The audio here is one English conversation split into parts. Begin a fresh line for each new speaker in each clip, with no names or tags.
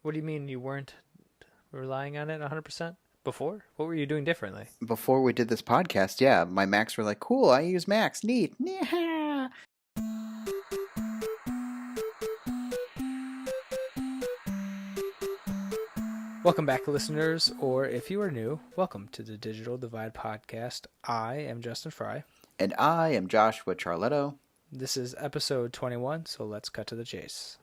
What do you mean you weren't relying on it 100% before? What were you doing differently?
Before we did this podcast, yeah, my Macs were like, cool, I use Macs, neat. Yeah.
Welcome back, listeners, or if you are new, welcome to the Digital Divide podcast. I am Justin Frye.
And I am Joshua Charletto.
This is episode 21, so let's cut to the chase.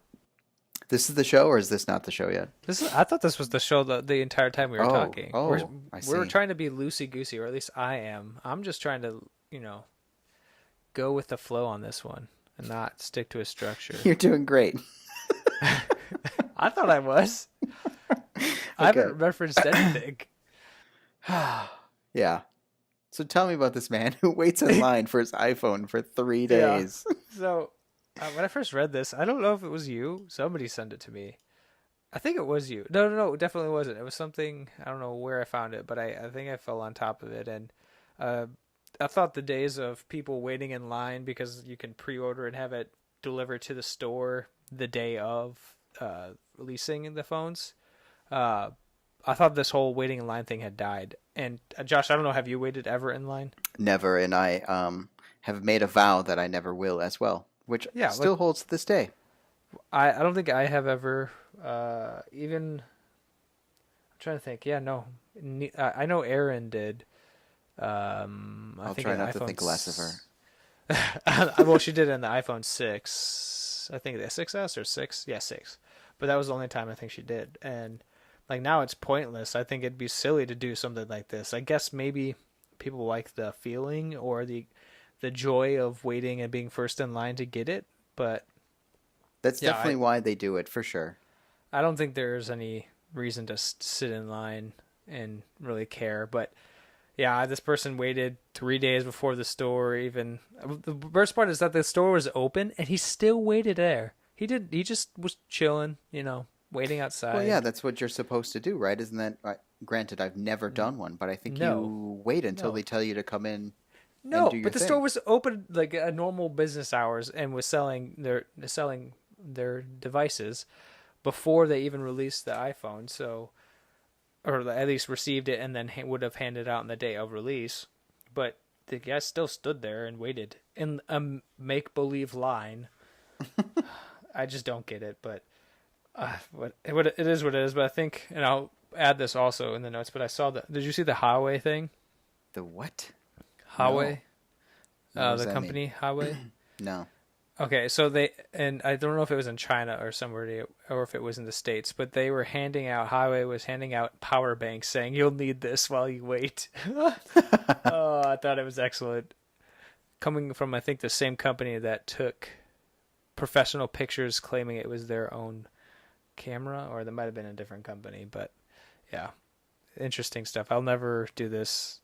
This is the show, or is this not the show yet?
I thought this was the show the entire time we were talking.
I see.
We're trying to be loosey-goosey, or at least I am. I'm just trying to, go with the flow on this one and not stick to a structure.
You're doing great.
I thought I was. I haven't referenced anything.
Yeah. So tell me about this man who waits in line for his iPhone for 3 days.
Yeah. So when I first read this, I don't know if it was you. Somebody sent it to me. I think it was you. No, it definitely wasn't. It was something, I don't know where I found it, but I think I fell on top of it. And I thought the days of people waiting in line because you can pre-order and have it delivered to the store the day of releasing the phones. I thought this whole waiting in line thing had died. And Josh, I don't know, have you waited ever in line?
Never, and I have made a vow that I never will as well, which still holds to this day.
I don't think I have ever even. I'm trying to think. Yeah, no, I know Erin did.
I'll try not to think less of
her. Well, she did in the iPhone 6. I think the 6S or 6. Yeah, 6. But that was the only time I think she did. And like now it's pointless. I think it'd be silly to do something like this. I guess maybe people like the feeling or the joy of waiting and being first in line to get it, but
that's definitely why they do it, for sure.
I don't think there's any reason to sit in line and really care, but yeah, this person waited 3 days before the store even. The worst part is that the store was open and he still waited there. He just was chilling, waiting outside.
Well, yeah, that's what you're supposed to do, right? Isn't that, granted, I've never done one, but I think you wait until they tell you to come in.
No,
and do your
but the
thing.
store was open like a normal business hours and was selling their devices before they even released the iPhone. So, or at least received it and then would have handed out on the day of release. But the guy still stood there and waited in a make-believe line. I just don't get it, but it is what it is. But I think, and I'll add this also in the notes, but I saw did you see the Huawei thing?
The what?
Huawei?
No.
The company Huawei?
No.
Okay, so and I don't know if it was in China or somewhere, or if it was in the States, but Huawei was handing out power banks saying, you'll need this while you wait. Oh, I thought it was excellent. Coming from, I think, the same company that took professional pictures claiming it was their own camera, or that might have been a different company, but yeah, interesting stuff. I'll never do this.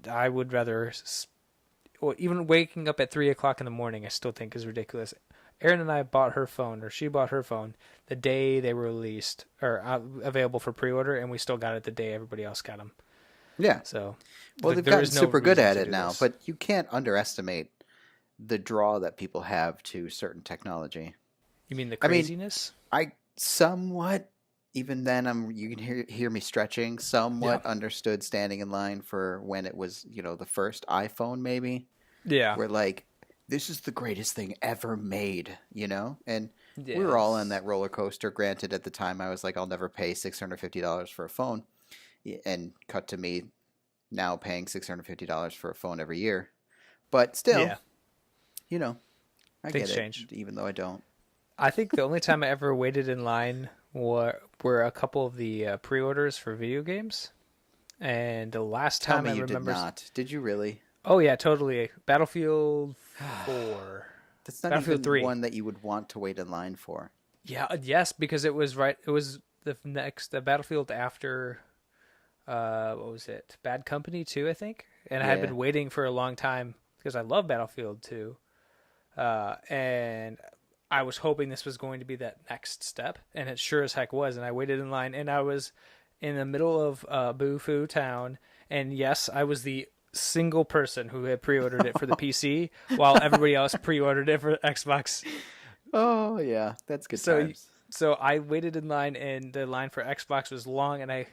I would rather, well, even waking up at 3 o'clock in the morning, I still think is ridiculous. Erin and I bought her phone, or she bought her phone the day they were released or available for pre-order, and we still got it the day everybody else got them.
Yeah.
So,
well, they've gotten super good at it now, but you can't underestimate the draw that people have to certain technology.
You mean the craziness?
I somewhat, even then, you can hear me stretching. Somewhat understood standing in line for when it was, the first iPhone, maybe.
Yeah.
Where like, this is the greatest thing ever made, And we were all on that roller coaster. Granted, at the time, I was like, I'll never pay $650 for a phone, and cut to me now paying $650 for a phone every year. But still. Yeah. I
Things
get it,
change.
even though I don't.
I think the only time I ever waited in line were a couple of the pre-orders for video games. And the last time I remember...
Tell me you did not. Did you really?
Oh, yeah, totally. Battlefield 4.
That's not even 3. One that you would want to wait in line for.
Yeah, yes, because it was the Battlefield after... what was it? Bad Company 2, I think? And I had been waiting for a long time because I love Battlefield 2. And I was hoping this was going to be that next step, and it sure as heck was. And I waited in line, and I was in the middle of Boo-Foo Town, and yes, I was the single person who had pre-ordered it for the PC, while everybody else pre-ordered it for Xbox.
Oh yeah, that's good times.
So I waited in line, and the line for Xbox was long, and I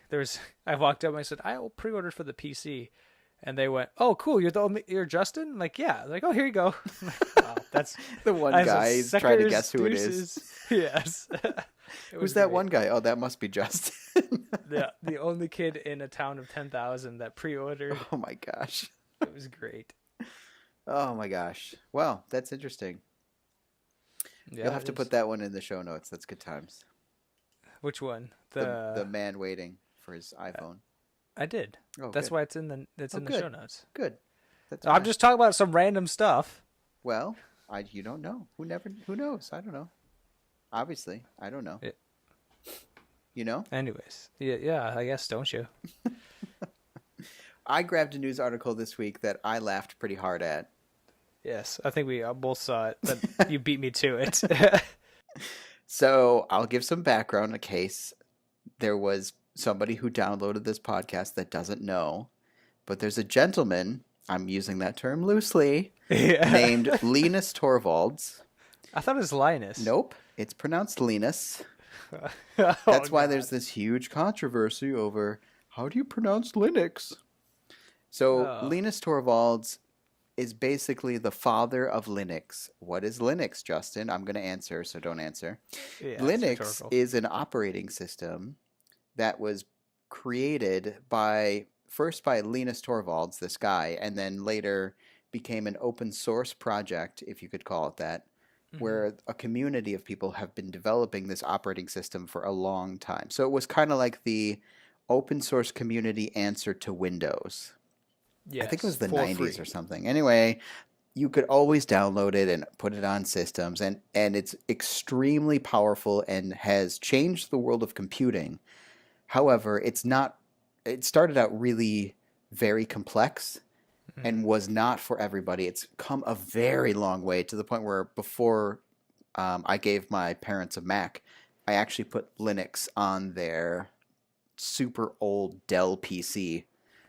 walked up and I said, I pre-ordered for the PC. And they went, "Oh, cool! You're Justin." I'm like, yeah. They're like, "Oh, here you go." I'm like, wow, that's
the one guy is trying to guess who it is.
Yes.
Who's that one guy? Oh, that must be Justin.
Yeah, the only kid in a town of 10,000 that pre-ordered.
Oh my gosh,
it was great.
Oh my gosh. Well, that's interesting. Yeah, you'll have to put that one in the show notes. That's good times.
Which one?
The man waiting for his iPhone.
I did.
Oh,
that's
good.
why it's in the show notes.
Good.
I'm just talking about some random stuff.
Well, you don't know. Who knows? I don't know. Obviously, I don't know.
Yeah.
You know?
Anyways, yeah, I guess, don't you?
I grabbed a news article this week that I laughed pretty hard at.
Yes, I think we both saw it, but you beat me to it.
So I'll give some background in case there was somebody who downloaded this podcast that doesn't know, but there's a gentleman, I'm using that term loosely, named Linus Torvalds.
I thought it was Linus.
Nope, it's pronounced Linus. That's why there's this huge controversy over how do you pronounce Linux? So Linus Torvalds is basically the father of Linux. What is Linux, Justin? I'm going to answer, so don't answer. Yeah, Linux is an operating system that was created first by Linus Torvalds, this guy, and then later became an open source project, if you could call it that, where a community of people have been developing this operating system for a long time. So it was kind of like the open source community answer to Windows. Yes, I think it was the 90s or something. Anyway, you could always download it and put it on systems, and it's extremely powerful and has changed the world of computing. However, it started out really very complex and was not for everybody. It's come a very long way to the point where before I gave my parents a Mac, I actually put Linux on their super old Dell PC,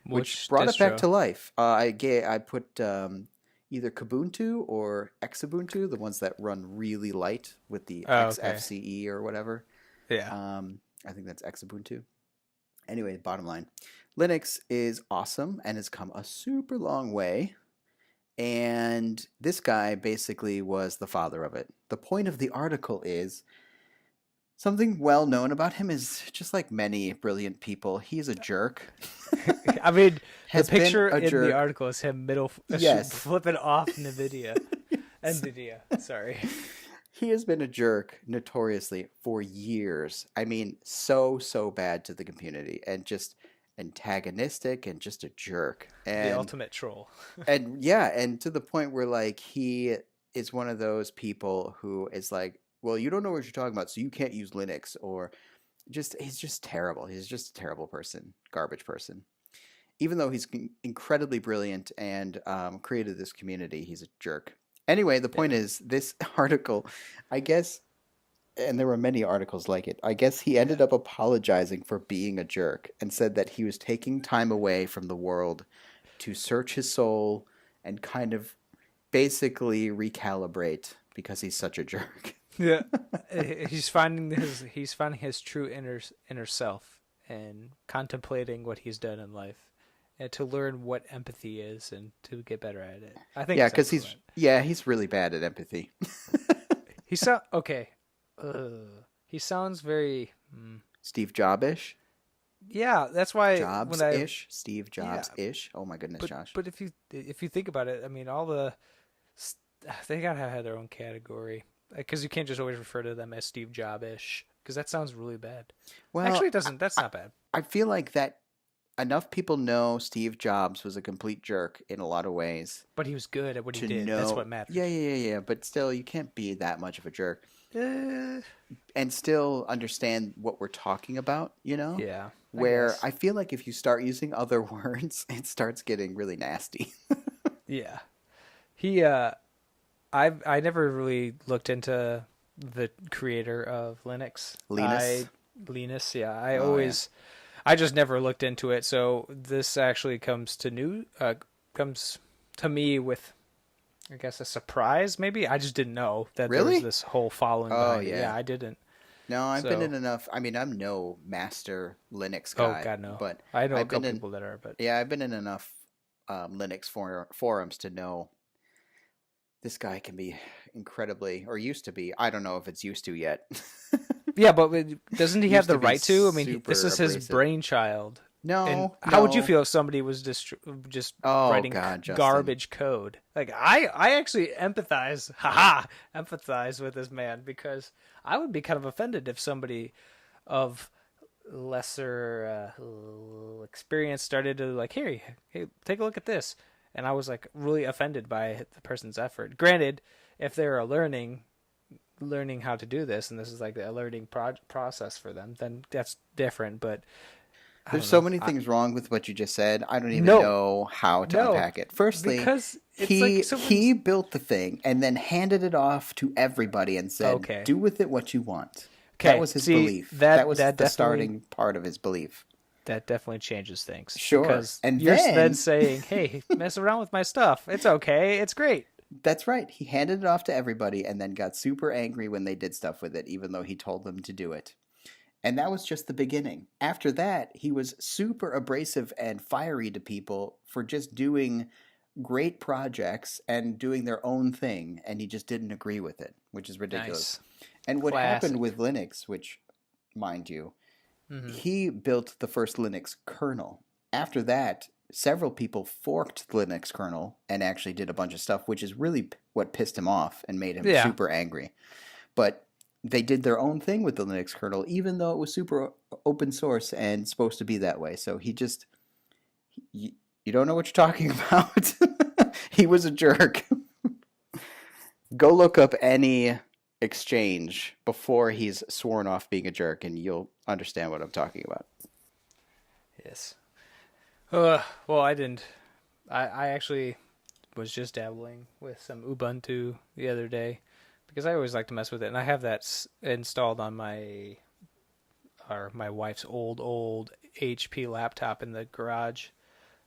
which brought it back to life. I put either Kubuntu or Xubuntu, the ones that run really light with the XFCE or whatever.
Yeah.
I think that's Xubuntu. Anyway, bottom line, Linux is awesome and has come a super long way. And this guy basically was the father of it. The point of the article is something well known about him is just like many brilliant people, he's a jerk.
I mean, the picture in the article is him flipping off NVIDIA. NVIDIA, sorry.
He has been a jerk notoriously for years. I mean, so bad to the community and just antagonistic and just a jerk. And,
the ultimate troll.
And to the point where like he is one of those people who is like, well, you don't know what you're talking about, so you can't use Linux, or he's just terrible. He's just a terrible person, garbage person. Even though he's incredibly brilliant and created this community, he's a jerk. Anyway, the point is, this article, I guess, and there were many articles like it, I guess he ended up apologizing for being a jerk and said that he was taking time away from the world to search his soul and kind of basically recalibrate because he's such a jerk.
Yeah, he's finding his true inner self and contemplating what he's done in life. And to learn what empathy is and to get better at it. I think.
Yeah, because he's really bad at empathy.
He sounds very
Steve Jobs-ish.
Yeah, that's why
Jobs-ish. Steve Jobs-ish. Yeah. Oh my goodness, Josh.
But if you think about it, I mean, they gotta have their own category because you can't just always refer to them as Steve Jobs-ish because that sounds really bad. Well, actually, it doesn't. That's not bad.
I feel like that. Enough people know Steve Jobs was a complete jerk in a lot of ways.
But he was good at what he did. That's what matters.
Yeah. But still, you can't be that much of a jerk. And still understand what we're talking about, you know?
Yeah.
Where I feel like if you start using other words, it starts getting really nasty.
Yeah. I never really looked into the creator of Linux. Linus, yeah. I just never looked into it, so this actually comes to me with, I guess, a surprise. Maybe I just didn't know that there was this whole following.
Oh yeah,
I didn't.
No, I've been
So,
in enough. I mean, I'm no master Linux
oh
guy,
God, no.
but
I know a
I've been
couple
in.
people that are, but
Yeah, I've been in enough Linux forums to know this guy can be incredibly, or used to be. I don't know if it's used to yet.
yeah, but doesn't he have
Used
the
to be
right to? I mean, this
super
is his
abrasive.
brainchild. And
No,
how would you
no.
feel if somebody was just
Oh
writing
God, Justin.
garbage code? Like I actually empathize with this man, because I would be kind of offended if somebody of lesser experience started to like, hey, take a look at this, and I was like really offended by the person's effort. Granted, if they're learning how to do this, and this is like a learning process for them, then that's different. But I
There's
don't
so
know.
many things wrong with what you just said. I don't even
No,
know how to
no,
unpack it. Firstly,
because it's like
he
someone's
built the thing and then handed it off to everybody and said,
okay.
"Do with it what you want." That
Okay,
was his
see
belief. That
that
was
that
the
definitely
starting part of his belief.
that definitely changes things,
Sure.
because
And
you're then
then
saying, "Hey, mess around with my stuff. It's okay. It's great."
that's right. He handed it off to everybody and then got super angry when they did stuff with it, even though he told them to do it. And that was just the beginning. After that, he was super abrasive and fiery to people for just doing great projects and doing their own thing, and he just didn't agree with it, which is ridiculous.
Nice,
And what happened
classic.
with Linux, which, mind you,
Hmm.
he built the first Linux kernel. After that, several people forked the Linux kernel and actually did a bunch of stuff, which is really what pissed him off and made him
Yeah,
super angry. But they did their own thing with the Linux kernel, even though it was super open source and supposed to be that way. So you don't know what you're talking about. He was a jerk. Go look up any exchange before he's sworn off being a jerk, and you'll understand what I'm talking about.
yes. Well, I didn't. I actually was just dabbling with some Ubuntu the other day, because I always like to mess with it, and I have that installed on my wife's old HP laptop in the garage,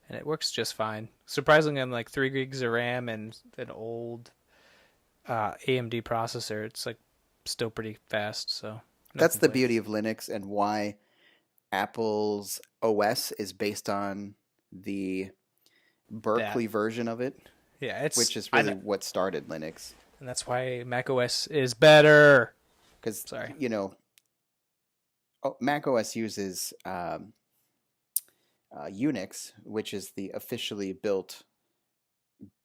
and it works just fine. Surprisingly, on like 3 gigs of RAM and an old AMD processor, it's like still pretty fast. So no
That's the
complaints.
beauty of Linux and why Apple's OS is based on the
That
Berkeley version of it,
yeah, it's
which is
I
really
know,
what started Linux.
and that's why macOS is better.
Because,
Sorry.
Mac OS uses Unix, which is the officially built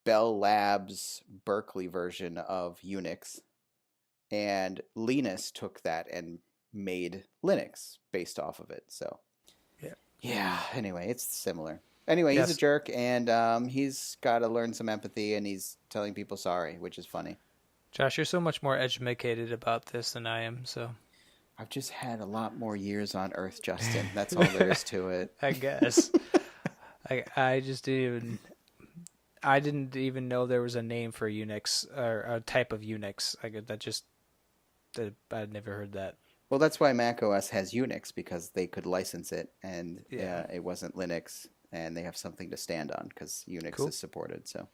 Bell Labs Berkeley version of Unix, and Linus took that and made Linux based off of it. So,
Yeah.
yeah. Anyway, it's similar. Anyway, he's a
Yes,
jerk, and he's got to learn some empathy, and he's telling people sorry, which is funny.
Josh, you're so much more educated about this than I am. So
I've just had a lot more years on Earth, Justin. That's all there is to it.
I guess I just didn't even know there was a name for Unix, or a type of Unix. I'd never heard that.
Well, that's why Mac OS has Unix, because they could license it, and
Yeah.
it wasn't Linux, and they have something to stand on because Unix
Cool.
is supported. So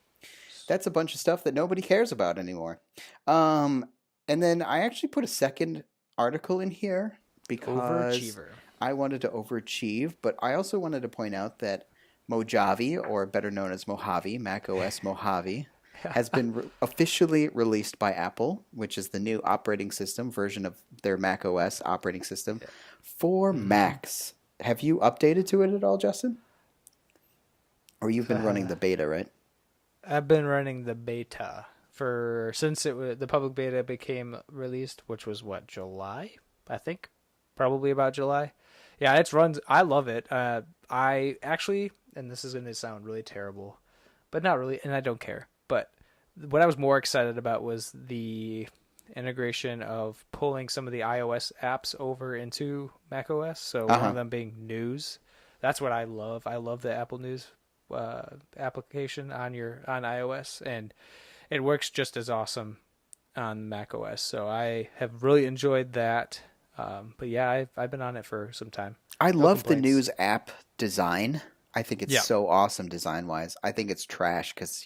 that's a bunch of stuff that nobody cares about anymore. And then I actually put a second article in here because
Overachiever.
I wanted to overachieve, but I also wanted to point out that Mojave, or better known as Mojave, macOS Mojave, has been officially released by Apple, which is the new operating system version of their macOS operating system for Macs. Have you updated to it at all, Justin? Or you've been running the beta, right?
I've been running the beta since the public beta became released, which was what, July, I think, probably about July. Yeah, it runs. I love it. I actually, and this is going to sound really terrible, but not really, and I don't care. But what I was more excited about was the integration of pulling some of the iOS apps over into macOS. So one of them being News. That's what I love. I love the Apple News application on iOS, and it works just as awesome on macOS. So I have really enjoyed that. But yeah, I've been on it for some time.
I
No
love the
complaints.
News app design. I think it's so awesome design wise. I think it's trash because,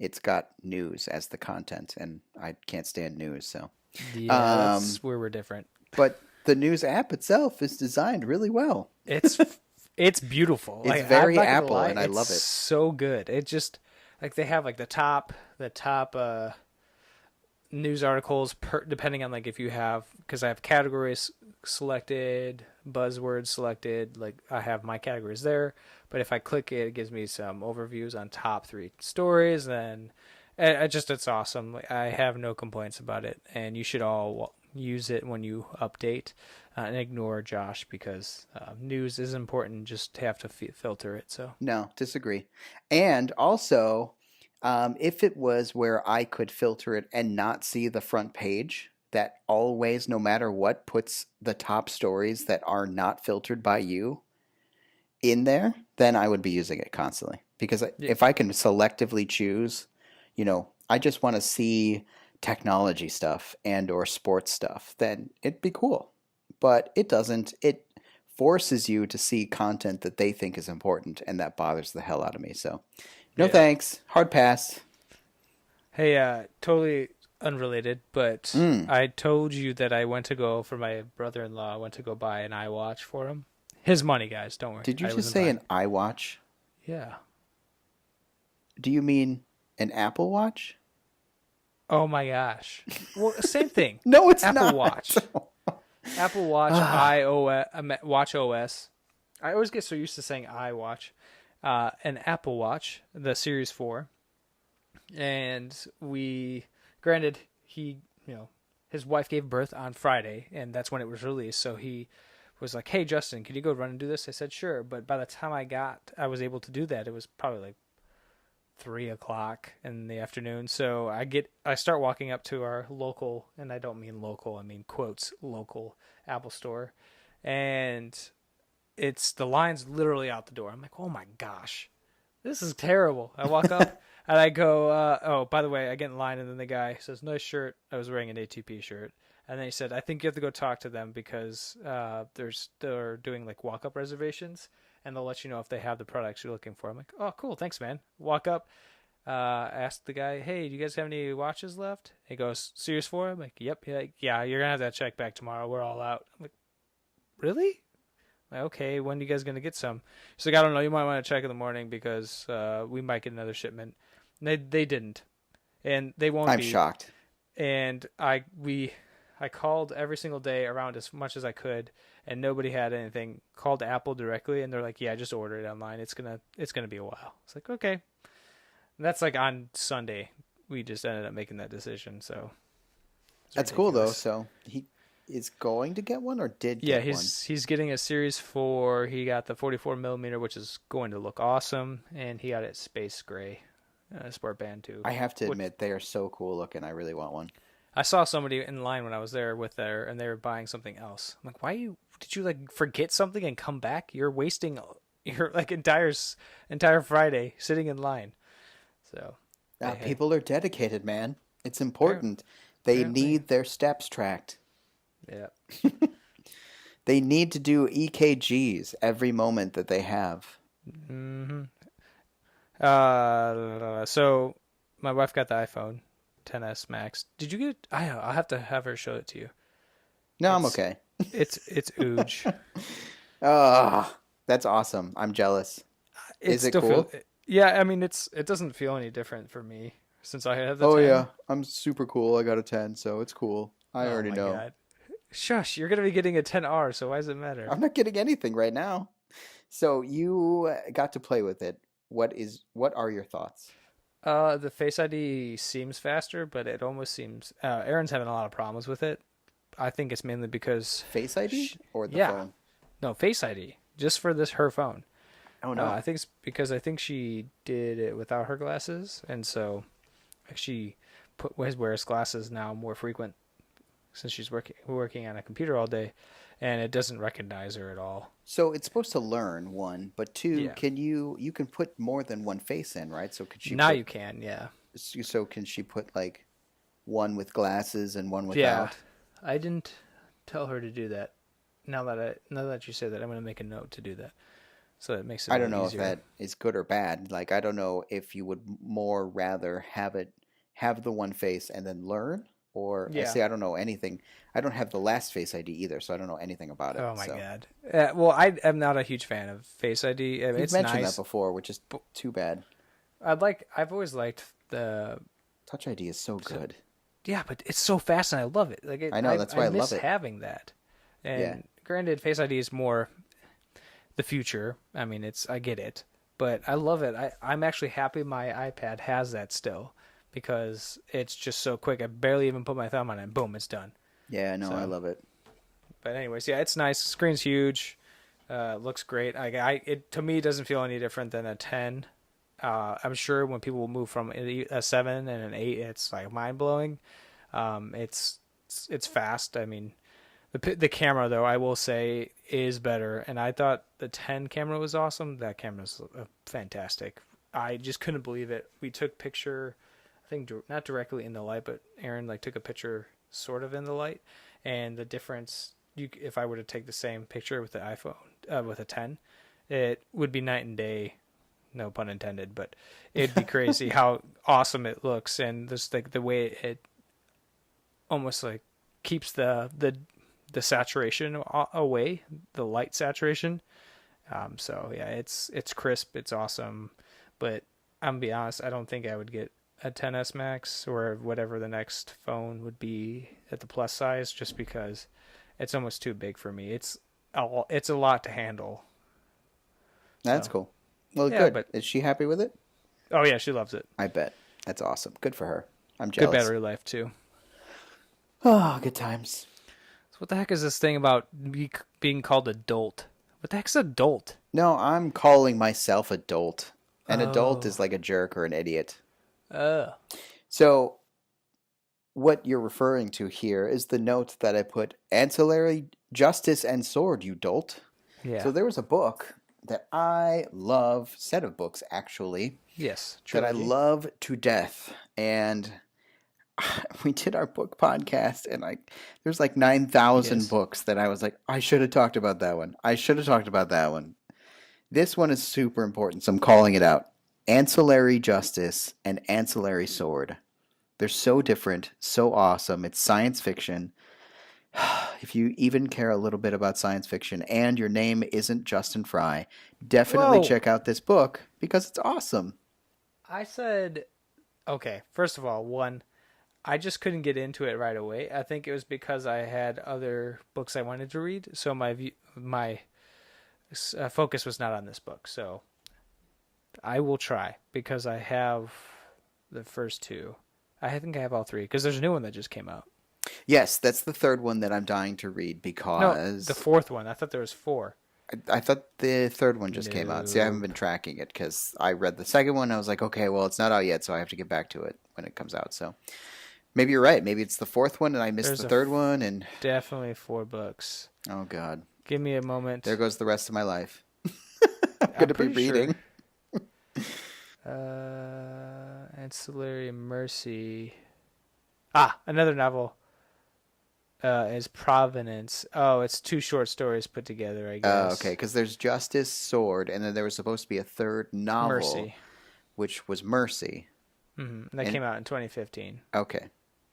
it's got news as the content, and I can't stand news. So
Yeah, that's where we're different.
But the news app itself is designed really well.
It's beautiful.
It's
like,
very
I'm not gonna
Apple,
lie,
and I love
it's
it.
so good. It just like they have like the top news articles depending on like if you have, because I have categories selected, buzzwords selected, like I have my categories there, but if I click it, it gives me some overviews on top 3 stories. Then it's awesome. Like, I have no complaints about it, and you should all use it when you update, and ignore Josh, because news is important, just have to filter it. So
No, disagree. And also, if it was where I could filter it and not see the front page, that always, no matter what, puts the top stories that are not filtered by you in there, then I would be using it constantly. Because
yeah,
if I can selectively choose, I just want to see technology stuff and or sports stuff, then it'd be cool. But it doesn't. It forces you to see content that they think is important, and that bothers the hell out of me. So, no
yeah.
thanks. Hard pass.
Hey, totally unrelated, but
Mm.
I told you that I went to go for my brother-in-law. I went to go buy an iWatch for him. His money, guys. Don't worry.
Did you
I
just
wasn't
say
buying.
an iWatch?
Yeah.
Do you mean an Apple Watch?
Oh my gosh. Well, same thing.
No, it's
Apple
not.
Watch. Apple Watch, iOS, Watch OS. I always get so used to saying iWatch. An Apple Watch, the Series 4. And granted, his wife gave birth on Friday, and that's when it was released. So he was like, "Hey, Justin, can you go run and do this?" I said, "Sure." But by the time I was able to do that, it was probably like 3 o'clock in the afternoon. So I start walking up to our local, and I don't mean local, I mean quotes, local Apple store. And the line's literally out the door. I'm like, oh my gosh, this is terrible. I walk up and I go, oh, by the way, I get in line, and then the guy says, nice shirt. I was wearing an ATP shirt. And then he said, I think you have to go talk to them because they're doing like walk-up reservations, and they'll let you know if they have the products you're looking for. I'm like, oh, cool, thanks, man. Walk up, ask the guy, hey, do you guys have any watches left? He goes, Series 4? I'm like, yep. Yeah, you're going to have that check back tomorrow. We're all out. I'm like, really? I'm like, okay, when are you guys going to get some? He's like, I don't know. You might want to check in the morning because we might get another shipment. And they didn't. And they won't
I'm
be.
shocked.
And I called every single day around as much as I could, and nobody had anything. Called Apple directly, and they're like, "Yeah, just order it online. It's gonna be a while." It's like, okay. And that's like on Sunday. We just ended up making that decision. So
That's cool though. So he is going to get one, or did get one?
He's getting a Series 4. He got the 44 millimeter, which is going to look awesome, and he got it space gray, sport band too.
I have to admit, they are so cool looking. I really want one.
I saw somebody in line when I was there and they were buying something else. I'm like, did you like forget something and come back? You're wasting your like entire Friday sitting in line. So
people are dedicated, man. It's important. They need their steps tracked.
Yeah.
They need to do EKGs every moment that they have.
Mm-hmm. So my wife got the iPhone XS Max. Did you get? I'll have to have her show it to you.
No, I'm okay.
It's ooge.
That's awesome. I'm jealous. Is it
still
cool?
Yeah, I mean it doesn't feel any different for me since I have the 10.
Oh yeah, I'm super cool. I got a 10, so it's cool. I already know.
God. Shush, you're gonna be getting a 10R, so why does it matter?
I'm not getting anything right now. So you got to play with it. What are your thoughts?
The Face ID seems faster, but it almost seems Erin's having a lot of problems with it. I think it's mainly because
Face ID or the phone?
No, Face ID, just for her phone.
Oh no.
I think it's because I think she did it without her glasses, and so she wears glasses now more frequent since she's working on a computer all day, and it doesn't recognize her at all.
So it's supposed to learn, one, but two, can you can put more than one face in, right? So could she
now you can, yeah.
So can she put like one with glasses and one without?
Yeah. I didn't tell her to do that. Now that you say that, I'm going to make a note to do that. So it makes it
I don't know
easier.
if that is good or bad. Like, I don't know if you would more rather have the one face and then learn, or I say I don't know anything. I don't have the last Face ID either, so I don't know anything about it.
Oh my god! Well, I am not a huge fan of Face ID.
You've
it's
mentioned
nice.
that before, which is too bad.
I've always liked the
Touch ID is so good.
Yeah, but it's so fast, and I love it.
I know, that's why I
miss
love it.
having that. And granted, Face ID is more the future. I mean, I get it, but I love it. I'm actually happy my iPad has that still because it's just so quick. I barely even put my thumb on it, and boom, it's done.
Yeah, no, I love it.
But anyways, yeah, it's nice. Screen's huge. Looks great. It to me doesn't feel any different than a 10. I'm sure when people will move from a 7 and an 8, it's like mind blowing. It's fast. I mean, the camera though, I will say, is better. And I thought the 10 camera was awesome. That camera's fantastic. I just couldn't believe it. We took picture, I think not directly in the light, but Aaron took a picture sort of in the light, and the difference. If I were to take the same picture with the iPhone with a 10, it would be night and day. No pun intended, but it'd be crazy how awesome it looks, and just the way it almost keeps the saturation away, the light saturation. So yeah, it's crisp, it's awesome, but I'm gonna be honest, I don't think I would get a 10s Max or whatever the next phone would be at the plus size, just because it's almost too big for me. It's a lot to handle.
That's cool. Well, good. But is she happy with it?
Oh yeah, she loves it.
I bet. That's awesome. Good for her. I'm jealous.
Good battery life too.
Oh, good times.
So what the heck is this thing about being called a dolt? What the heck's a dolt?
No, I'm calling myself a dolt. An adult is like a jerk or an idiot. So what you're referring to here is the note that I put, Ancillary Justice and Sword, you dolt.
Yeah.
So there was a book that I love, set of books actually.
Yes.
That I love to death. And we did our book podcast, and there's 9,000 books that I was like, I should have talked about that one. I should have talked about that one. This one is super important, so I'm calling it out. Ancillary Justice and Ancillary Sword. They're so different, so awesome. It's science fiction. If you even care a little bit about science fiction and your name isn't Justin Frye, definitely check out this book because it's awesome.
I said, okay, first of all, I just couldn't get into it right away. I think it was because I had other books I wanted to read, so my focus was not on this book. So I will try because I have the first two. I think I have all three because there's a new one that just came out.
Yes, that's the third one that I'm dying to read because...
No, the fourth one. I thought there was 4.
I thought the third one just came out. See, I haven't been tracking it because I read the second one. I was like, okay, well, it's not out yet, so I have to get back to it when it comes out. So maybe you're right. Maybe it's the fourth one and I missed the third one. And
definitely 4 books.
Oh, God.
Give me a moment.
There goes the rest of my life. I'm going to be reading.
Ancillary Mercy. Another novel. Is Provenance. Oh, it's 2 short stories put together, I guess.
Oh, okay, because there's Justice, Sword, and then there was supposed to be a third novel,
Mercy,
which was Mercy.
Mm-hmm. That came out in 2015.
Okay.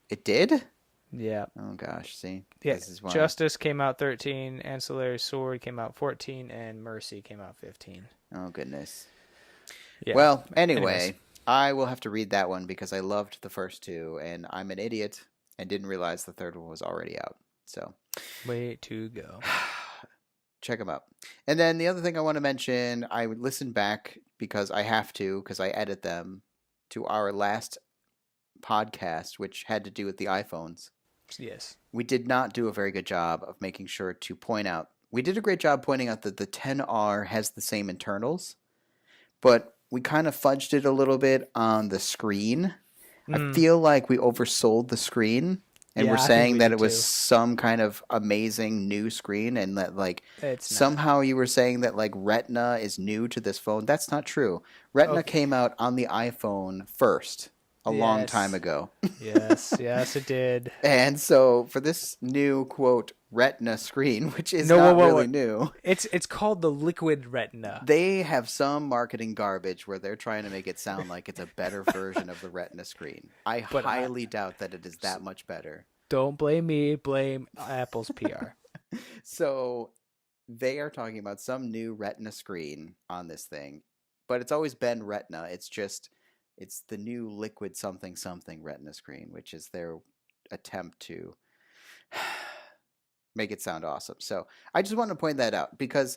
It did?
Yeah.
Oh, gosh, see?
Yeah.
This is why.
Justice came out 13, Ancillary Sword came out 14, and Mercy came out 15.
Oh, goodness.
Yeah.
Well, anyway, I will have to read that one because I loved the first 2, and I'm an idiot. And didn't realize the third one was already out. So,
way to go.
Check them out. And then the other thing I want to mention, I would listen back because I have to, because I edit them, to our last podcast, which had to do with the iPhones.
Yes.
We did not do a very good job of making sure to point out. We did a great job pointing out that the 10R has the same internals, but we kind of fudged it a little bit on the screen. I feel like we oversold the screen, and we're saying that it was some kind of amazing new screen, and that somehow you were saying that Retina is new to this phone. That's not true. Retina came out on the iPhone first a long time ago.
yes, it did.
And so for this new quote retina screen, which is not really new.
It's called the liquid retina.
They have some marketing garbage where they're trying to make it sound like it's a better version of the retina screen. I highly doubt that it is that much better.
Don't blame me, blame Apple's PR.
So they are talking about some new retina screen on this thing, but it's always been retina. It's the new liquid something retina screen, which is their attempt to make it sound awesome. So I just want to point that out because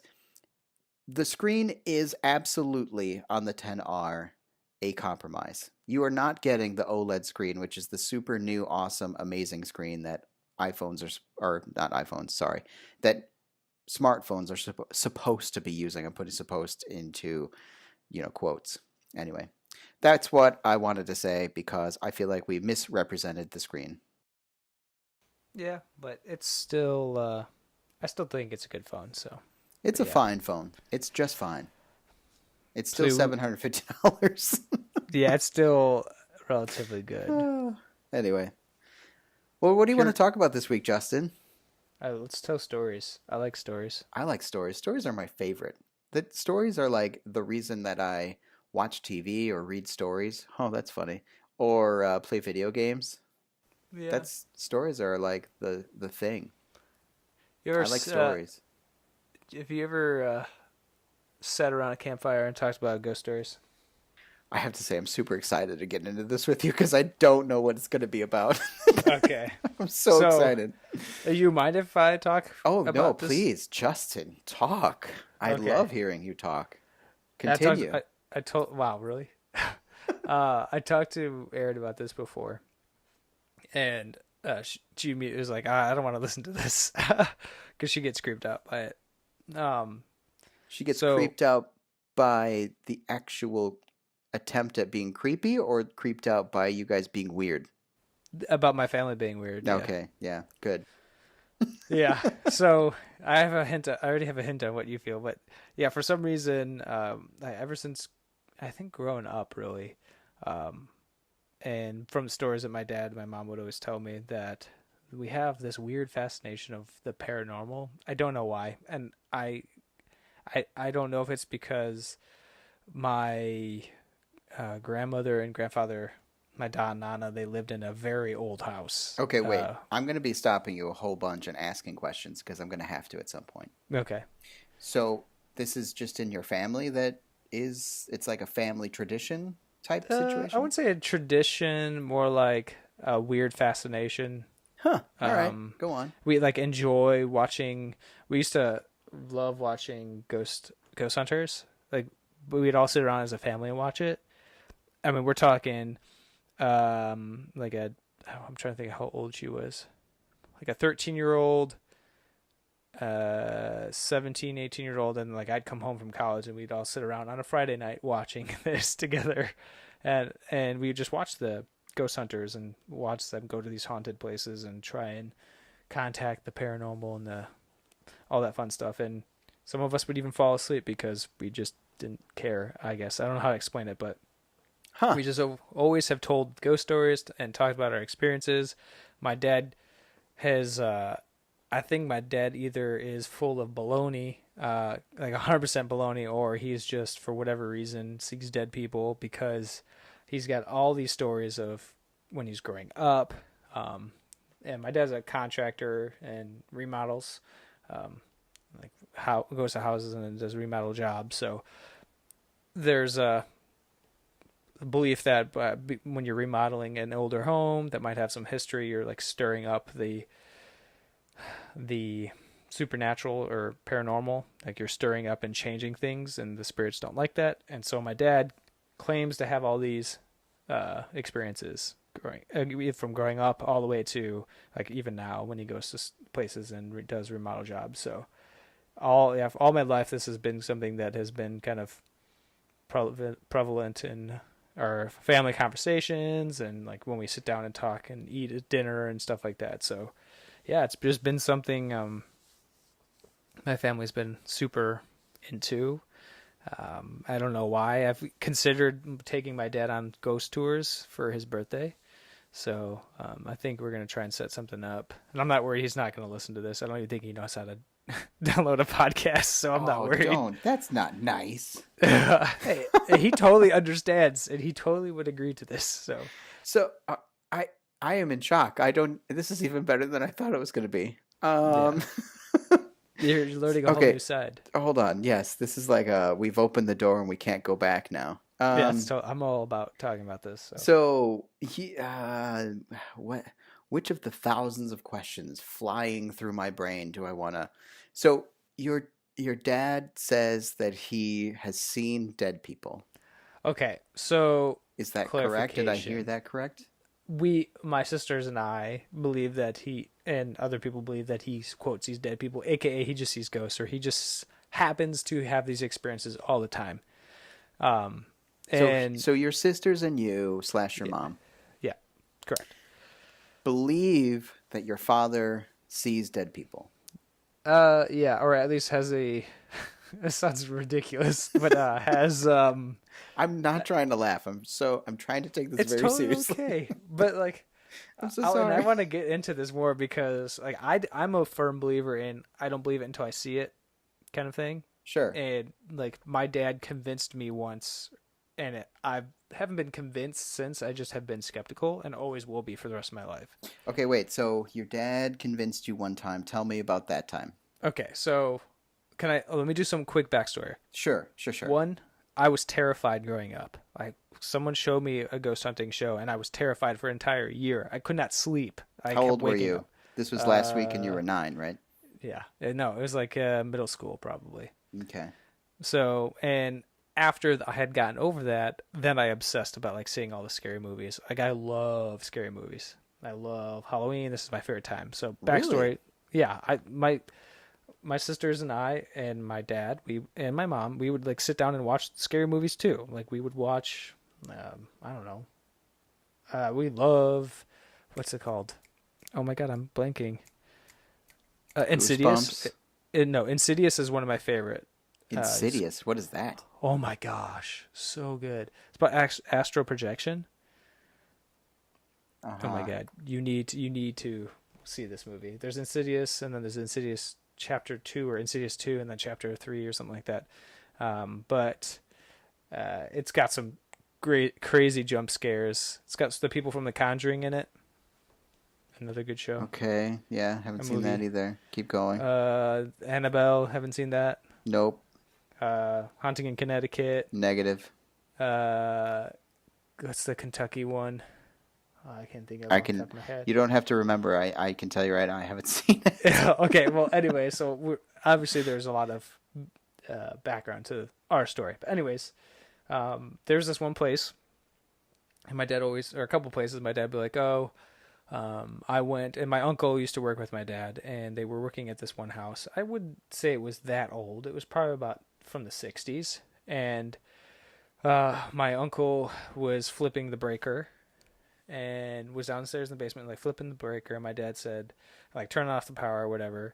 the screen is absolutely on the 10R a compromise. You are not getting the OLED screen, which is the super new, awesome, amazing screen that iPhones or not iPhones, sorry, that smartphones are supposed to be using. I'm putting supposed into, quotes. Anyway, that's what I wanted to say because I feel like we misrepresented the screen.
Yeah, but it's still, I still think it's a good phone, so.
It's a fine phone. It's just fine. It's still $750.
Yeah, it's still relatively good.
Anyway. Well, what do you want to talk about this week, Justin?
Let's tell stories. I like stories.
I like stories. Stories are my favorite. The stories are like the reason that I watch TV or read stories. Oh, that's funny. Or play video games. Yeah. Stories are like the thing. I like stories.
Have you ever sat around a campfire and talked about ghost stories?
I have to say I'm super excited to get into this with you because I don't know what it's going to be about.
Okay.
I'm so excited.
Do you mind if I talk about
no,
this?
Please, Justin, talk. I love hearing you talk. Continue.
Wow, really? I talked to Erin about this before. And she was like, I don't want to listen to this because she gets creeped out by it.
She gets creeped out by the actual attempt at being creepy or creeped out by you guys being weird?
About my family being weird.
Okay, yeah, good.
Yeah, so I already have a hint on what you feel, but yeah, for some reason, ever since, I think growing up really, and from the stories that my mom would always tell me that we have this weird fascination of the paranormal. I don't know why. And I don't know if it's because my grandmother and grandfather, my dad and Nana, they lived in a very old house.
Okay, wait. I'm going to be stopping you a whole bunch and asking questions because I'm going to have to at some point.
Okay.
So this is just in your family it's like a family tradition type situation?
I wouldn't say a tradition, more like a weird fascination.
Huh. All right. Go on.
We enjoy watching. We used to love watching ghost hunters. We'd all sit around as a family and watch it. I mean, we're talking, I'm trying to think of how old she was. Like a 13-year-old, 17, 18-year-old, and I'd come home from college and we'd all sit around on a Friday night watching this together, and we'd just watch the ghost hunters and watch them go to these haunted places and try and contact the paranormal and all that fun stuff. And some of us would even fall asleep because we just didn't care, I guess. I don't know how to explain it, but we just always have told ghost stories and talked about our experiences. My dad has, I think my dad either is full of baloney, 100% baloney, or he's just, for whatever reason, sees dead people because he's got all these stories of when he's growing up. And my dad's a contractor and remodels, goes to houses and does remodel jobs. So there's a belief that when you're remodeling an older home that might have some history, you're stirring up the supernatural or paranormal, you're stirring up and changing things, and the spirits don't like that. And so my dad claims to have all these experiences from growing up all the way to even now when he goes to places and does remodel jobs. So all my life this has been something that has been kind of prevalent in our family conversations and when we sit down and talk and eat at dinner and stuff like that. So yeah, it's just been something my family's been super into. I don't know why. I've considered taking my dad on ghost tours for his birthday. So I think we're going to try and set something up. And I'm not worried he's not going to listen to this. I don't even think he knows how to download a podcast, so I'm not worried.
Don't. That's not nice.
Hey, he totally understands, and he totally would agree to this.
So I am in shock. This is even better than I thought it was going to be.
You're learning a whole new side.
Hold on. Yes, this is like we've opened the door and we can't go back now.
I'm all about talking about this.
Which of the thousands of questions flying through my brain do I want to? So your dad says that he has seen dead people.
Okay, so
is that correct? Did I hear that correct?
My sisters and I believe that he, and other people believe that he, quote, sees dead people, aka he just sees ghosts, or he just happens to have these experiences all the time.
So your sisters and you / your mom.
Yeah, correct.
Believe that your father sees dead people.
Yeah, or at least has a. This sounds ridiculous, but has.
I'm not trying to laugh. I'm trying to take this very
totally
seriously.
Okay, but like,
I'm so sorry.
And I want to get into this more because like I'm a firm believer in I don't believe it until I see it, kind of thing.
Sure.
And like my dad convinced me once, and I haven't been convinced since. I just have been skeptical and always will be for the rest of my life.
Okay, wait. So your dad convinced you one time. Tell me about that time.
Okay, so let me do some quick backstory.
Sure.
One, I was terrified growing up. Someone showed me a ghost hunting show, and I was terrified for an entire year. I could not sleep.
How old were you? This was last week, and you were 9, right?
Yeah. No, it was like middle school, probably.
Okay.
So, and after I had gotten over that, then I obsessed about like seeing all the scary movies. Like I love scary movies. I love Halloween. This is my favorite time. So backstory,
really?
Yeah. My sisters and I and my dad, and my mom, we would like sit down and watch scary movies too. Like we would watch, I don't know. We love, what's it called? Oh my God, I'm blanking. Insidious. No, Insidious is one of my favorite.
Insidious? What is that?
Oh my gosh, so good. It's about astral projection.
Uh-huh.
Oh my God, you need to see this movie. There's Insidious, and then there's Insidious Chapter 2 or Insidious 2, and then Chapter 3 or something like that. But it's got some great, crazy jump scares. It's got the people from The Conjuring in it. Another good show.
Okay, yeah, haven't seen that either. Keep going.
Annabelle, haven't seen that.
Nope.
Haunting in Connecticut.
Negative.
What's the Kentucky one? I can't think of it off the top of my head.
You don't have to remember. I can tell you right now, I haven't seen it.
Okay, well, anyway, so obviously there's a lot of background to our story. But anyways, there's this one place, and my dad or a couple places, my dad would be like, I went, and my uncle used to work with my dad, and they were working at this one house. I wouldn't say it was that old. It was probably about from the 60s, and my uncle was flipping the breaker and was downstairs in the basement, like flipping the breaker. And my dad said, like, turn off the power or whatever.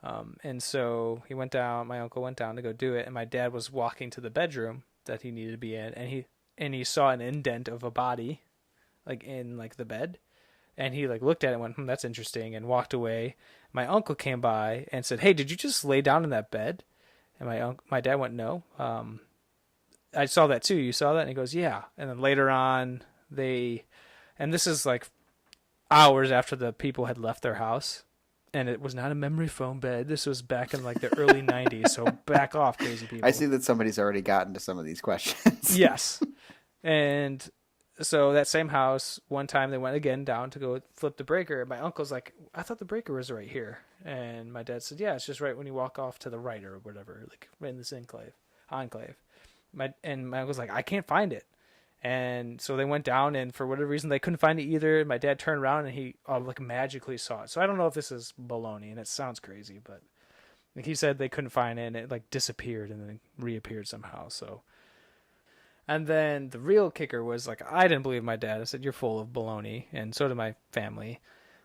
And so he went down, my uncle went down to go do it. And my dad was walking to the bedroom that he needed to be in. And he saw an indent of a body, like in like the bed. And he like looked at it and went, that's interesting, and walked away. My uncle came by and said, hey, did you just lay down in that bed? And my dad went, no. I saw that too. You saw that? And he goes, yeah. And then later on, and this is like hours after the people had left their house, and it was not a memory foam bed. This was back in like the early 90s, so back off, crazy people.
I see that somebody's already gotten to some of these questions.
Yes. And so that same house, one time they went again down to go flip the breaker. My uncle's like, I thought the breaker was right here. And my dad said, yeah, it's just right when you walk off to the right or whatever, like right in this enclave. My uncle's like, I can't find it. And so they went down, and for whatever reason, they couldn't find it either. My dad turned around, and he like magically saw it. So I don't know if this is baloney, and it sounds crazy, but like he said they couldn't find it, and it like disappeared and then reappeared somehow. So, and then the real kicker was like, I didn't believe my dad. I said, you're full of baloney, and so did my family.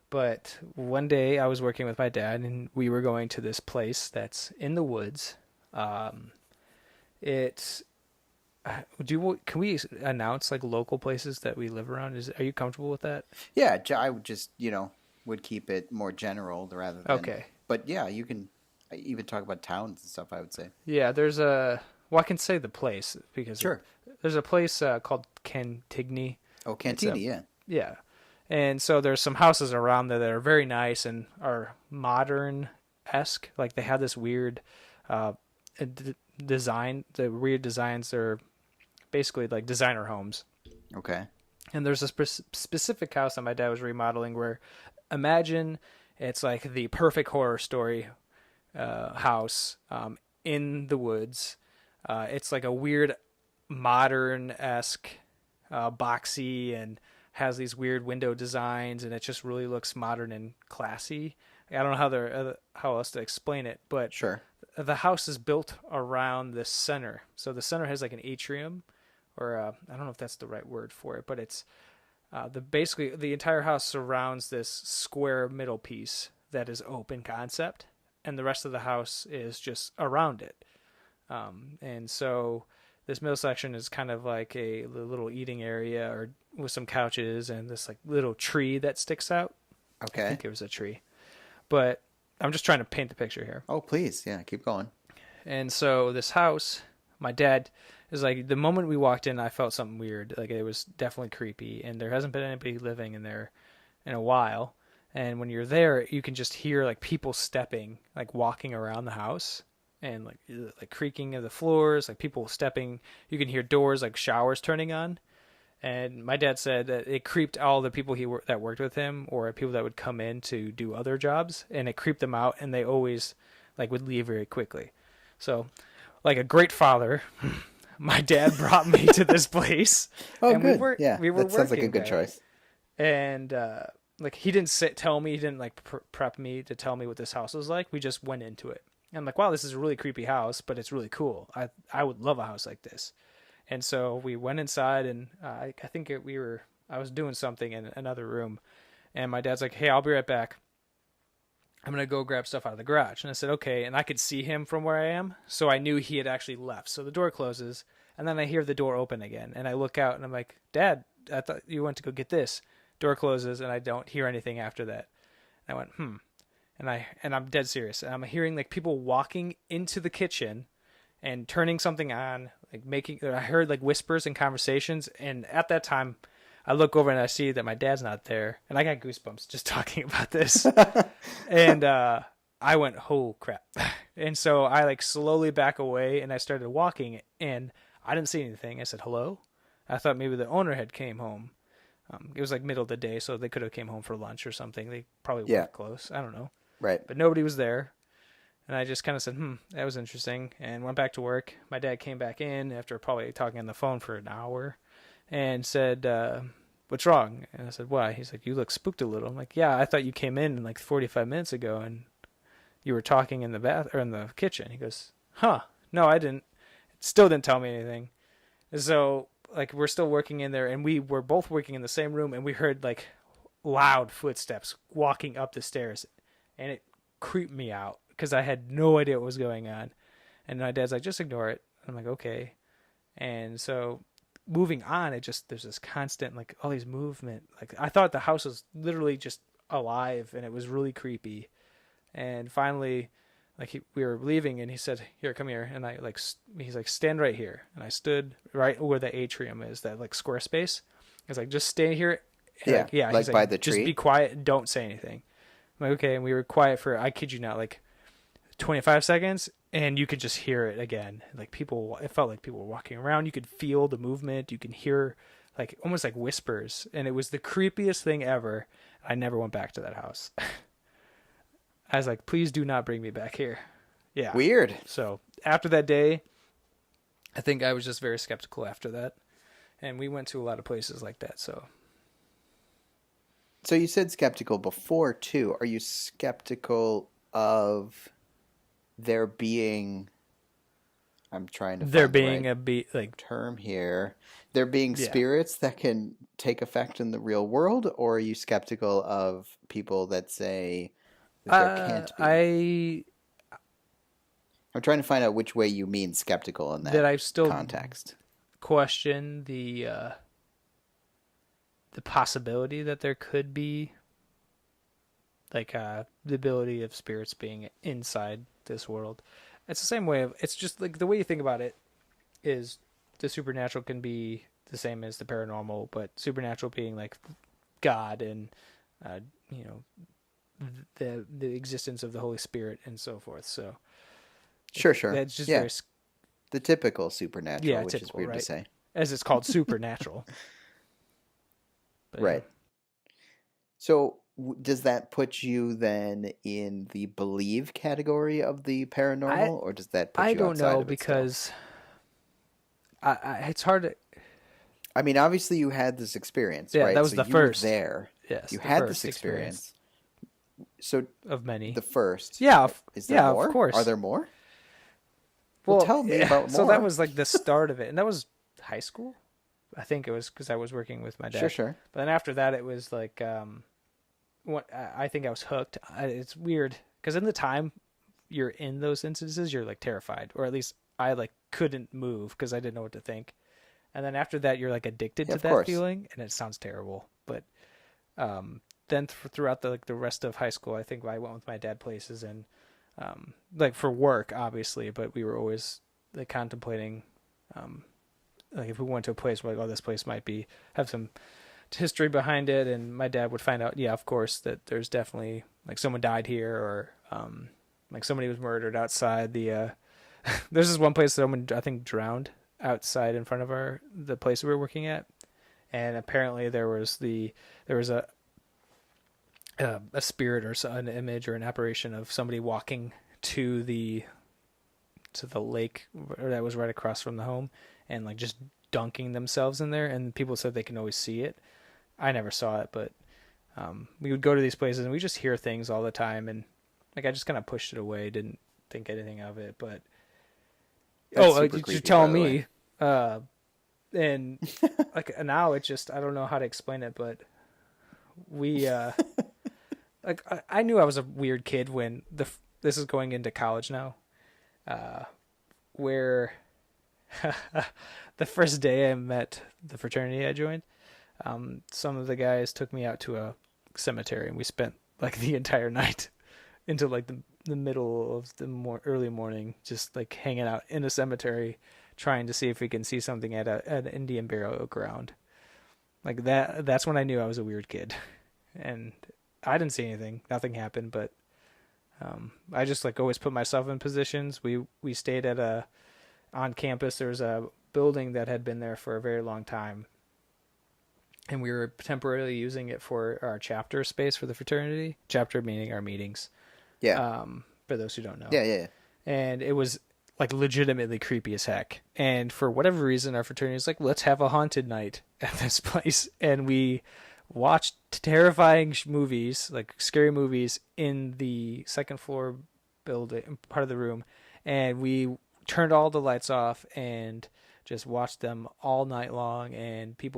But one day I was working with my dad, and we were going to this place that's in the woods. Can we announce like local places that we live around? Are you comfortable with that?
Yeah, I would just, would keep it more general rather than.
Okay.
But yeah, you can even talk about towns and stuff. I would say.
Yeah, there's a. Well, I can say the place because
Sure.
there's a place called Cantigny.
Oh, Cantina, yeah.
Yeah, and so there's some houses around there that are very nice and are modern-esque. Like they have this weird design. The weird designs are basically like designer homes.
Okay.
And there's a specific house that my dad was remodeling where imagine it's like the perfect horror story house in the woods. It's like a weird modern-esque boxy and has these weird window designs, and it just really looks modern and classy. I don't know how else to explain it, but
Sure.
the house is built around the center. So the center has like an atrium, or I don't know if that's the right word for it, but it's basically the entire house surrounds this square middle piece that is open concept, and the rest of the house is just around it. And so this middle section is kind of like a little eating area, or with some couches and this like little tree that sticks out.
Okay.
I think it was a tree, but I'm just trying to paint the picture here.
Oh, please. Yeah, keep going.
And so this house, my dad is like, the moment we walked in, I felt something weird. Like it was definitely creepy, and there hasn't been anybody living in there in a while. And when you're there, you can just hear like people stepping, like walking around the house, and like creaking of the floors, like people stepping. You can hear doors, like showers turning on. And my dad said that it creeped all the people that worked with him, or people that would come in to do other jobs, and it creeped them out, and they always like would leave very quickly. So, like a great father, my dad brought me to this place.
Oh,
and
good.
we were
that sounds like a
working
good
there.
choice.
And like he didn't tell me, he didn't like prep me to tell me what this house was like. We just went into it. And I'm like, wow, this is a really creepy house, but it's really cool. I would love a house like this. And so we went inside, and I think I was doing something in another room, and my dad's like, hey, I'll be right back. I'm going to go grab stuff out of the garage. And I said, okay. And I could see him from where I am, so I knew he had actually left. So the door closes, and then I hear the door open again. And I look out, and I'm like, Dad, I thought you went to go get this. Door closes, and I don't hear anything after that. And I went, And I'm dead serious. And I'm hearing like people walking into the kitchen and turning something on, like I heard like whispers and conversations. And at that time, I look over and I see that my dad's not there. And I got goosebumps just talking about this. And I went, oh crap. And so I like slowly back away, and I started walking, and I didn't see anything. I said, hello? I thought maybe the owner had came home. It was like middle of the day, so they could have came home for lunch or something. They probably weren't close. I don't know.
Right.
But nobody was there. And I just kind of said, that was interesting, and went back to work. My dad came back in after probably talking on the phone for an hour and said, what's wrong? And I said, why? He's like, you look spooked a little. I'm like, yeah, I thought you came in like 45 minutes ago and you were talking in the kitchen. He goes, no, I didn't. Still didn't tell me anything. So like we're still working in there, and we were both working in the same room, and we heard like loud footsteps walking up the stairs, and it creeped me out because I had no idea what was going on. And my dad's like, just ignore it. I'm like, okay. And so moving on, there's this constant, like all these movement. Like I thought the house was literally just alive, and it was really creepy. And finally, like we were leaving, and he said, here, come here. And he's like, stand right here. And I stood right where the atrium is, that like square space. I was like, just stay here. And
like
he's
by the tree.
Just be quiet and don't say anything. I'm like, okay. And we were quiet for, I kid you not, like 25 seconds, and you could just hear it again. Like it felt like people were walking around. You could feel the movement. You can hear like almost like whispers, and it was the creepiest thing ever. I never went back to that house. I was like, please do not bring me back here. Yeah.
Weird.
So after that day, I think I was just very skeptical after that. And we went to a lot of places like that. So
you said skeptical before too. Are you skeptical of there being, I'm trying to
there
find
being
the right
like
term here, there being spirits that can take effect in the real world? Or are you skeptical of people that say that there can't be? I'm trying to find out which way you mean skeptical in that context.
question the possibility that there could be like the ability of spirits being inside this world. It's the same way of, it's just like the way you think about it is the supernatural can be the same as the paranormal, but supernatural being like God and you know, the existence of the Holy Spirit and so forth. So
sure,
that's just
very the typical supernatural, which is weird
right?
to say,
as it's called supernatural. But,
right. So does that put you then in the believe category of the paranormal, or does that put you outside of it? I don't know,
because it's hard to...
I mean, obviously you had this experience,
yeah,
right?
That was the first.
You were there.
Yes,
you had this experience. So
of many.
The first.
Yeah.
Is there more?
Of course.
Are there more? Well, tell me about more.
So that was like the start of it. And that was high school. I think it was because I was working with my dad.
Sure.
But then after that, it was like, I think I was hooked. It's weird because in the time you're in those instances, you're like terrified, or at least I like couldn't move because I didn't know what to think. And then after that, you're like addicted to that feeling, and it sounds terrible. But then throughout the rest of high school, I think I went with my dad places and like for work, obviously, but we were always like contemplating, like if we went to a place, we're like, oh, this place might have some history behind it, and my dad would find out, yeah, of course, that there's definitely like someone died here, or like somebody was murdered outside the. There's this one place that someone I think drowned outside in front of the place we were working at, and apparently there was a spirit or an image or an apparition of somebody walking to the lake that was right across from the home and like just dunking themselves in there, and people said they can always see it. I never saw it, but we would go to these places and we just hear things all the time, and like I just kind of pushed it away, didn't think anything of it. But you're telling me, and like now it's just I don't know how to explain it, but we like I knew I was a weird kid when this is going into college now, where the first day I met the fraternity I joined, some of the guys took me out to a cemetery and we spent like the entire night into like the middle of the early morning, just like hanging out in a cemetery, trying to see if we can see something at an Indian burial ground. Like that's when I knew I was a weird kid, and I didn't see anything. Nothing happened, but I just like always put myself in positions. We stayed on campus. There's a building that had been there for a very long time, and we were temporarily using it for our chapter space for the fraternity. Chapter meaning our meetings.
Yeah.
For those who don't know.
Yeah.
And it was like legitimately creepy as heck. And for whatever reason, our fraternity was like, let's have a haunted night at this place. And we watched terrifying movies, like scary movies, in the second floor building, part of the room. And we turned all the lights off and just watched them all night long. And we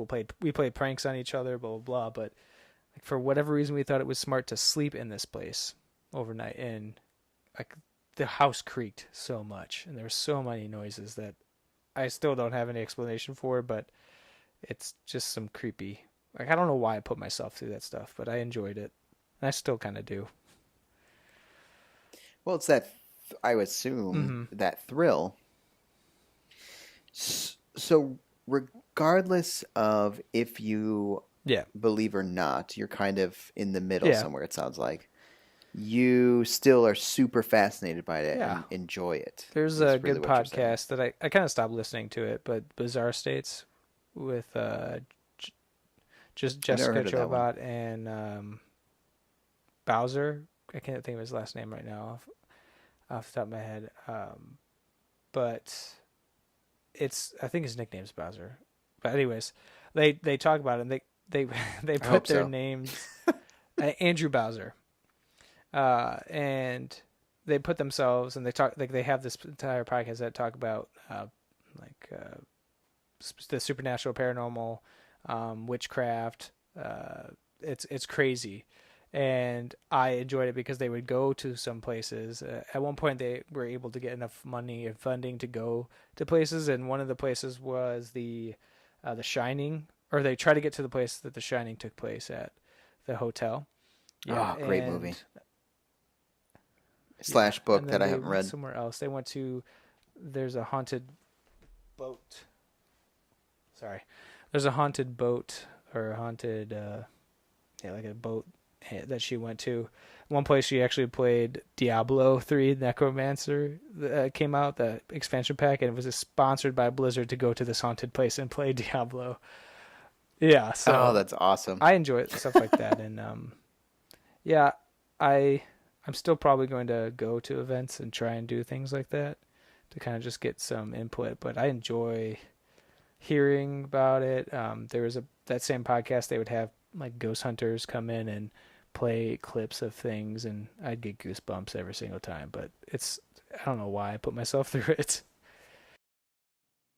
played pranks on each other, blah, blah, blah. But like, for whatever reason, we thought it was smart to sleep in this place overnight, and like the house creaked so much and there were so many noises that I still don't have any explanation for, but it's just some creepy, like I don't know why I put myself through that stuff, but I enjoyed it and I still kind of do.
Well, it's that I would assume that thrill. So regardless of if you believe or not, you're kind of in the middle somewhere, it sounds like. You still are super fascinated by it and enjoy it.
There's a good podcast that I kind of stopped listening to it, but Bizarre States with just Jessica Chobot and Bowser. I can't think of his last name right now off the top of my head. But I think his nickname's Bowser. But anyways, they talk about it and they put their names Andrew Bowser. And they put themselves and they talk, like they have this entire podcast that talk about the supernatural, paranormal, witchcraft. It's crazy, and I enjoyed it because they would go to some places. At one point, they were able to get enough money and funding to go to places, and one of the places was the Shining, or they tried to get to the place that The Shining took place at, the hotel. Yeah,
Oh, great movie.
and yeah,
Slash book
and
that
then
I
they
haven't
went
read.
somewhere else. They went to there's a haunted boat. Sorry, there's a haunted boat or a haunted like a boat that she went to. One place she actually played Diablo 3 Necromancer that came out, the expansion pack, and it was sponsored by Blizzard to go to this haunted place and play Diablo. Yeah,
Oh,
so
that's awesome.
I enjoy stuff like that, and yeah, I I'm still probably going to go to events and try and do things like that to kind of just get some input. But I enjoy hearing about it. There was that same podcast, they would have like ghost hunters come in and play clips of things, and I'd get goosebumps every single time. But I don't know why I put myself through it.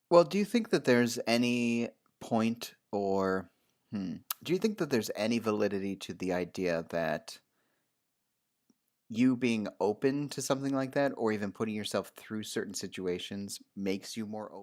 Well, do you think that there's any point or do you think that there's any validity to the idea that you being open to something like that or even putting yourself through certain situations makes you more open?